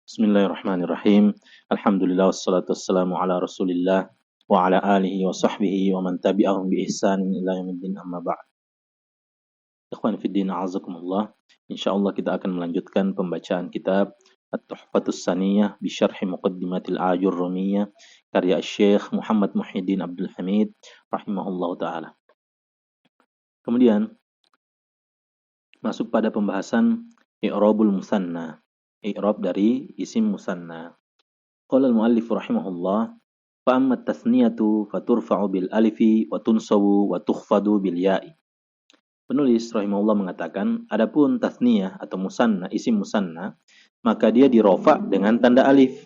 Bismillahirrahmanirrahim. Alhamdulillah wassalatu wassalamu ala Rasulillah wa ala alihi wa sahbihi wa man tabi'ahum bi ihsanin ila yaumiddin amma ba'd. Ikhwan fiddin a'azakumullah. Insyaallah kita akan melanjutkan pembacaan kitab At-Tuhfatus Saniyah bi Syarh Muqaddimatil Ajurrumiyah karya Syekh Muhammad Muhyiddin Abdul Hamid rahimahullahu taala. Kemudian masuk pada pembahasan i'rabul musanna. I'rab dari isim musanna. Qala al-muallif rahimahullah, fa amma at-tasniyatu faturfa'u bil alifi wa tunsabu wa tukhfadu bil ya'i. Penulis rahimahullah mengatakan, adapun tasniyah atau musanna, isim musanna, maka dia dirofa dengan tanda alif,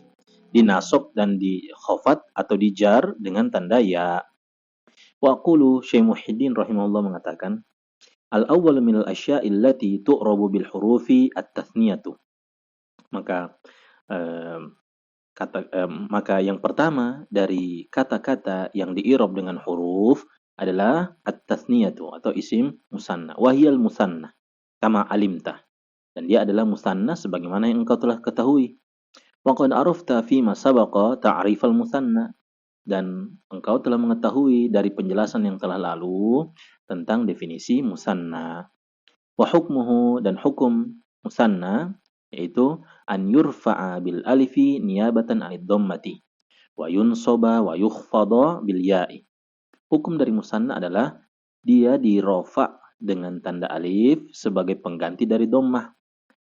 dinasab dan dikhafat atau dijar dengan tanda ya. Wa aqulu Syekh Muhyiddin rahimahullah mengatakan, al-awwal minal asya'i allati tu'rabu bil hurufi at-tasniyatu. Maka yang pertama dari kata-kata yang diirob dengan huruf adalah at-tasniyatu atau isim musanna. Wahiyal musanna kama alimta. Dan dia adalah musanna sebagaimana yang engkau telah ketahui. Wa qad arafta fi ma sabaqa ta'rifal musanna. Dan engkau telah mengetahui dari penjelasan yang telah lalu tentang definisi musanna. Wa hukmuhu, dan hukum musanna yaitu an yurfa'a bil alifi niyabatan 'anid dhammati wa yunsaba wa yukhfada bil ya'i. Hukum dari musanna adalah dia dirofa dengan tanda alif sebagai pengganti dari dhammah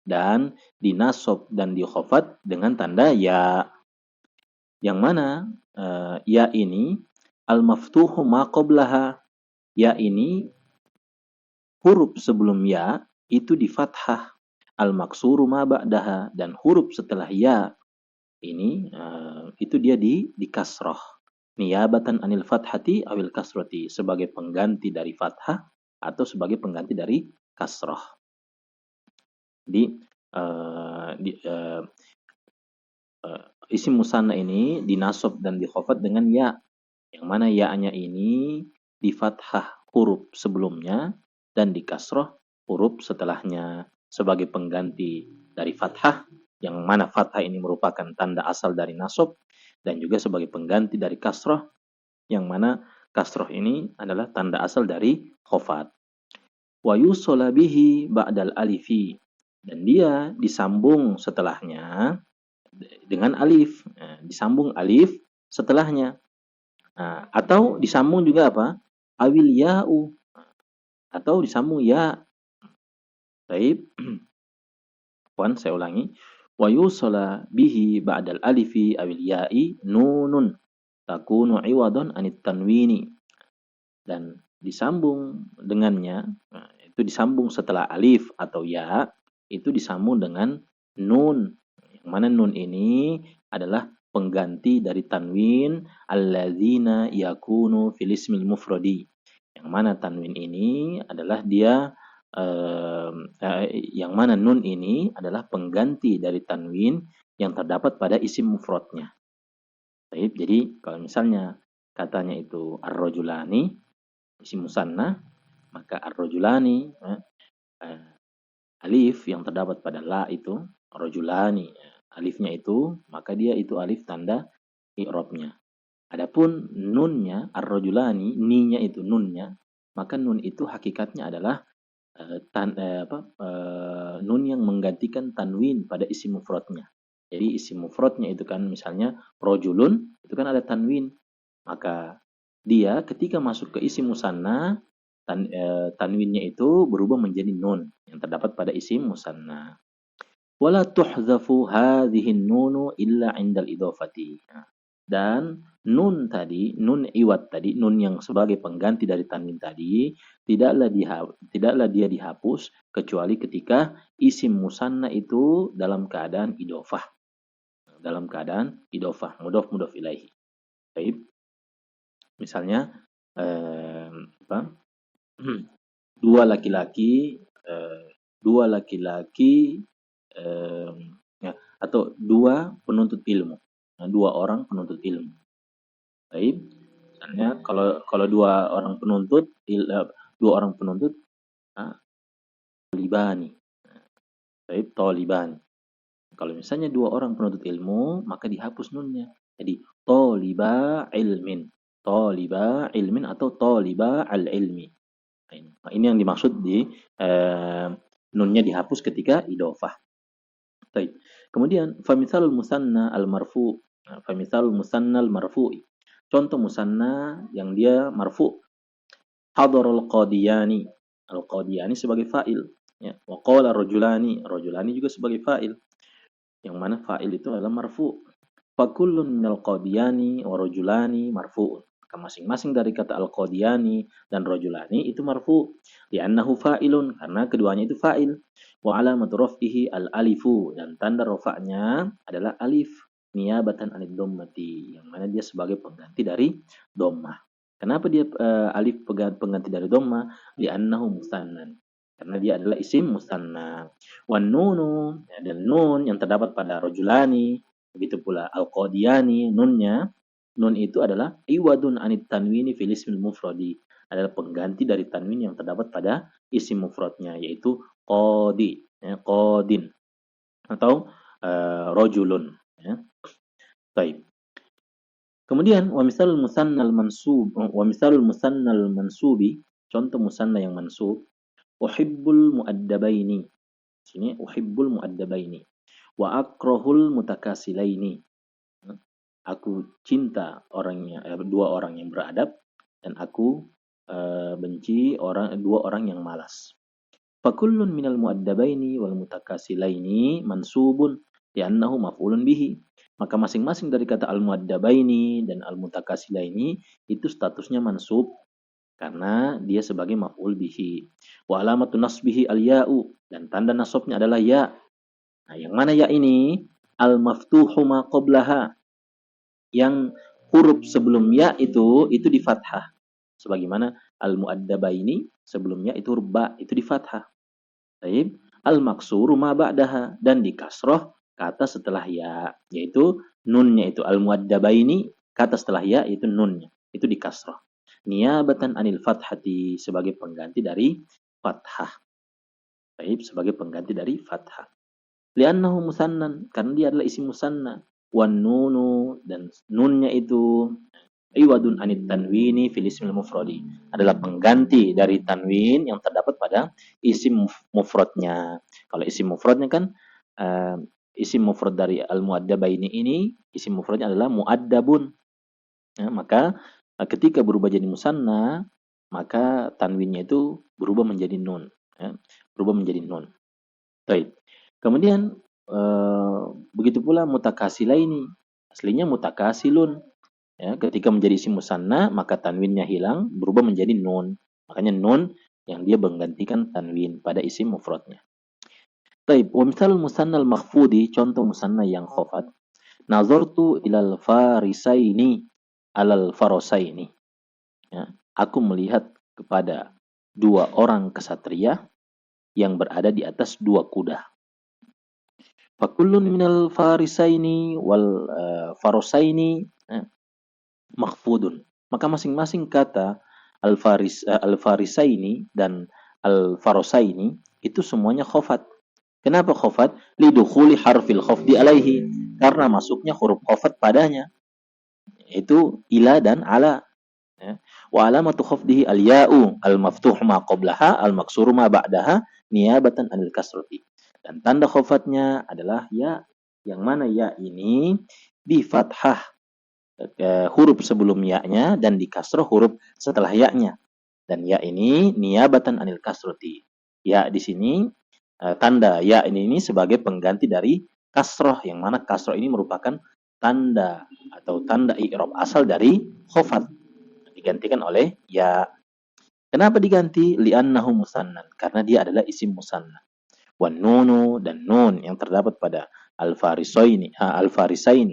dan dinasab dan dikhafat dengan tanda ya. Yang mana ya ini al-maftuhu ma qablaha. Ya ini huruf sebelum ya itu di fathah. Al-maksuru ma ba'daha, dan huruf setelah ya ini itu dia di kasrah. Niyabatan anil fathati awil kasrati, sebagai pengganti dari fathah atau sebagai pengganti dari kasrah. Isim musanna ini dinasab dan dikhafat dengan ya, yang mana ya-nya ini di fathah huruf sebelumnya dan di kasrah huruf setelahnya, sebagai pengganti dari fathah, yang mana fathah ini merupakan tanda asal dari nasab, dan juga sebagai pengganti dari kasrah, yang mana kasrah ini adalah tanda asal dari khafat. Wa yusala bihi ba'dal alifi, dan dia disambung setelahnya dengan alif. Disambung alif setelahnya. Atau disambung juga apa? Awil ya'u, atau disambung ya. Baik. Saya ulangi. Wa yusala bihi ba'dal alifi awil ya'i nunun takunu iwadun anit tanwini. Dan disambung dengannya, itu disambung setelah alif atau ya, itu disambung dengan nun. Yang mana nun ini adalah pengganti dari tanwin alladzina yakunu fil ismil mufradi. Yang mana tanwin ini adalah dia yang mana nun ini adalah pengganti dari tanwin yang terdapat pada isim mufradnya. Baik, jadi kalau misalnya katanya itu ar-rajulani isim musanna, maka ar-rajulani alif yang terdapat pada la itu rajulani, alifnya itu, maka dia itu alif tanda i'rabnya. Adapun nunnya ar-rajulani, ninya itu nunnya, maka nun itu hakikatnya adalah nun yang menggantikan tanwin pada isim mufradnya. Jadi isim mufradnya itu kan misalnya rajulun, itu kan ada tanwin. Maka dia ketika masuk ke isim musanna, tanwinnya itu berubah menjadi nun yang terdapat pada isim musanna. Wala tuhzafu hadhihi nunu illa 'indal idhafati. Dan nun tadi, nun iwat tadi, nun yang sebagai pengganti dari tanwin tadi, tidaklah dia dihapus kecuali ketika isim musanna itu dalam keadaan idhofah. Dalam keadaan idhofah, mudhof ilaihi. Baik. Misalnya dua laki-laki atau dua penuntut ilmu. Dua orang penuntut ilmu. Baik. Misalnya kalau dua orang penuntut talibani. Baik, talibani. Kalau misalnya 2 orang penuntut ilmu, maka dihapus nunnya. Jadi toliba ilmin. Toliba ilmin atau toliba al-ilmi. Nah, ini yang dimaksud di nunnya dihapus ketika idofah. Baik. Kemudian famithalul musanna al-marfu. Famithalul musanna al-marfu'i. Contoh musanna yang dia marfu. Hadarul qadiyani. Al-qadiyani sebagai fa'il. Ya. Wa qala rajulani. Rajulani juga sebagai fa'il. Yang mana fa'il itu adalah marfu. Fakullun minal qadiyani wa rajulani marfu'un. Maka masing-masing dari kata al-qadiyani dan rajulani itu marfu. Li'annahu fa'ilun. Karena keduanya itu fa'il. Wa alamatu raf'ihi al-alifu. Dan tanda rafa'nya adalah alif. Niyabatan anid dhammati. Yang mana dia sebagai pengganti dari dhammah. Kenapa dia alif pengganti dari dhammah? Li'annahu musannan. Karena dia adalah isim musanna. Wan nunu. Dan nun yang terdapat pada rajulani. Begitu pula al-qadiyani, nunnya. Nun itu adalah iwadun anit tanwini fil ismil mufradi. Adalah pengganti dari tanwin yang terdapat pada isim mufradnya, yaitu qadi, ya, qadin atau rajulun, ya. Baik. Kemudian wa misalul musannal mansub, wa misalul musannal mansubi, contoh musanna yang mansub, uhibbul muaddabaini. Sini uhibbul muaddabaini wa akrahul mutakasilaini. Aku cinta dua orang yang beradab dan aku benci dua orang yang malas. Fakullun minal muaddabaini wal mutakasilaini mansubun li'annahu maf'ulun bihi. Maka masing-masing dari kata al-muaddabaini dan al-mutakasilaini itu statusnya mansub karena dia sebagai maf'ul bihi. Wa alamatu nasbihi al-ya'u, dan tanda nasabnya adalah ya. Nah, yang mana ya ini? Al-maftuhu ma qablaha. Yang huruf sebelum ya itu di fathah. Sebagaimana al-muaddabaini sebelumnya itu huruf ba, itu di fathah. Baik. Al-maksuru ma ba'daha, dan di kasroh kata setelah ya, yaitu nunnya itu al-muaddabaini, kata setelah ya itu nunnya, itu di kasroh. Niyabatan anil fathati, sebagai pengganti dari fathah. Baik, sebagai pengganti dari fathah. Li'annahu musannan, karena dia adalah isim musanna. Wan nunu, dan nunnya itu iwadun anit tanwini fil ismil mufradi, adalah pengganti dari tanwin yang terdapat pada isim mufradnya. Kalau isim mufradnya kan isim mufrad dari al-muaddabaini ini, isim mufradnya adalah muaddabun. Ya, maka ketika berubah jadi musanna, maka tanwinnya itu berubah menjadi nun. Ya, berubah menjadi nun. Baik. Kemudian begitu pula mutakasilaini, aslinya mutakasilun. Ya, ketika menjadi isim musanna, maka tanwinnya hilang, berubah menjadi nun. Makanya nun yang dia menggantikan tanwin pada isim mufradnya. Baik, wa misal musanna al-makhfudi, contoh musanna yang khafat. Nazartu ilal farisaini alal farasaini. Ya, aku melihat kepada dua orang kesatria yang berada di atas dua kuda. Fakullun minal farisaini wal farasaini makhfudun. Maka masing-masing kata al-farisaini dan al-farasaini itu semuanya khafat. Kenapa khafat? Lidukhuli harfil khafdi alaihi, karena masuknya huruf khafat padanya. Itu ila dan ala. Ya. Wa alamatu khafdihi al-ya'u al-maftuh ma qablaha al-maksuru ma ba'daha niyabatan anil kasrati. Dan tanda khafatnya adalah ya, yang mana ya ini di fathah huruf sebelum ya-nya dan di kasroh huruf setelah ya-nya. Dan ya ini niyabatan anil kasrati. Ya di sini tanda ya ini sebagai pengganti dari kasroh, yang mana kasroh ini merupakan tanda atau tanda i'rab asal dari khafat, digantikan oleh ya. Kenapa diganti? Li'annahu musannan, karena dia adalah isim musanna. Wan nunu, dan nun yang terdapat pada al-farisaini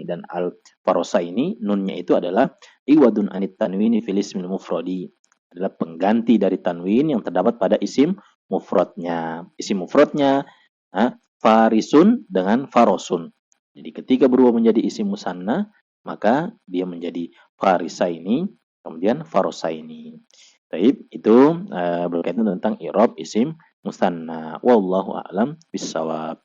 dan al-farasaini, nunnya itu adalah iwadun anit tanwini fil ismil mufradi, adalah pengganti dari tanwin yang terdapat pada isim mufradnya. Isim mufradnya farisun dengan farosun. Jadi ketika berubah menjadi isim musanna, maka dia menjadi farisaini, kemudian farasaini. Baik, itu berkaitan tentang i'rab isim musanna. Wallahu a'lam bissawab.